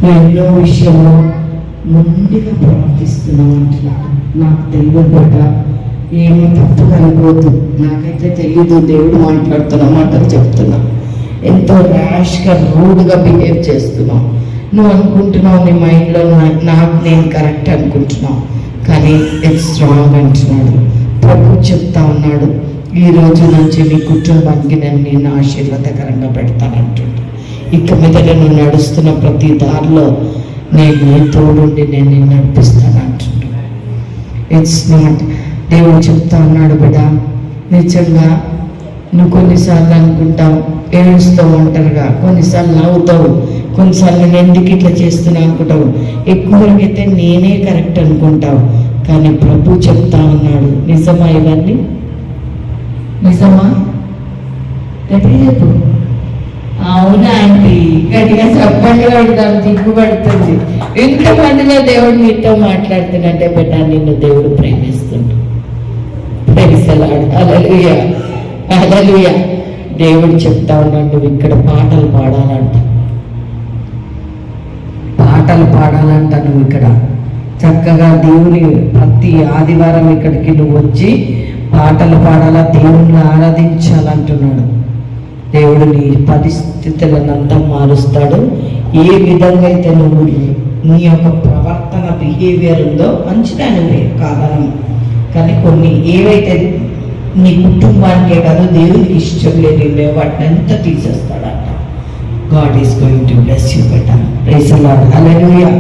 ఎన్నో విషయంలో ముందుగా ప్రవర్తిస్తున్నాం అంటున్నాడు. నాకు తెలియబడ్డ ఏమో తప్పుగా అనుకోవద్దు, నాకైతే తెలీదు, దేవుడు మాట్లాడుతున్నా మాటలు చెప్తున్నా. ఎంతో ర్యాష్గా రూడ్గా బిహేవ్ చేస్తున్నావు. నువ్వు అనుకుంటున్నావు నీ మైండ్లో నాకు నేను కరెక్ట్ అనుకుంటున్నావు, కానీ ఇట్స్ రాంగ్ అంటున్నాడు. ప్రభు చెప్తా ఉన్నాడు, ఈ రోజు నుంచి మీ కుటుంబానికి నేను ఆశీర్వాదకరంగా పెడతానంటుండే. ఇక మీద నేను నడుస్తున్న ప్రతి దారిలో నేను తోడుండి నేను నిన్ను నడిపిస్తాను అంటున్నాడు. ఇట్స్ నాట్, దేవుడు చెప్తా ఉన్నాడు, బిడ్డ నిజంగా నువ్వు కొన్నిసార్లు అనుకుంటావు, ఏడుస్తూ ఉంటారుగా, కొన్నిసార్లు నవ్వుతావు, కొన్నిసార్లు నేను ఎందుకు ఇట్లా చేస్తున్నా అనుకుంటావు, ఎక్కువైతే నేనే కరెక్ట్ అనుకుంటావు. కానీ ప్రభు చెప్తా ఉన్నాడు, నిజమా ఇవన్నీ? నిజమా? రేపు అవునా ఆంటీ, గట్టిగా చెప్పండి, పడతాను దిగ్గుపడుతుంది. ఇంతమందిలో దేవుడు నీతో మాట్లాడుతున్నట్టే బిడ్డ, నిన్ను దేవుడు ప్రేమిస్తుండు. ప్రేమిస్తలాడు. హల్లెలూయా, హల్లెలూయా. దేవుడు చెప్తా ఉన్నాడు, నువ్వు ఇక్కడ పాటలు పాడాలంట, పాటలు పాడాలంట. నువ్వు ఇక్కడ చక్కగా దేవుని ప్రతి ఆదివారం ఇక్కడికి నువ్వు వచ్చి పాటలు పాడాలా, దేవుణ్ణి ఆరాధించాలంటున్నాడు. దేవుడు నీ పరిస్థితులనంతా మారుస్తాడు. ఏ విధంగా అయితే నువ్వు నీ యొక్క ప్రవర్తన బిహేవియర్ ఉందో మంచిగా నువ్వే కాదనం, కానీ కొన్ని ఏవైతే నీ కుటుంబానికే కాదు దేవునికి ఇష్టం లేని వాటిని అంతా తీసేస్తాడంట. God is going to bless you better. Praise the Lord. Hallelujah.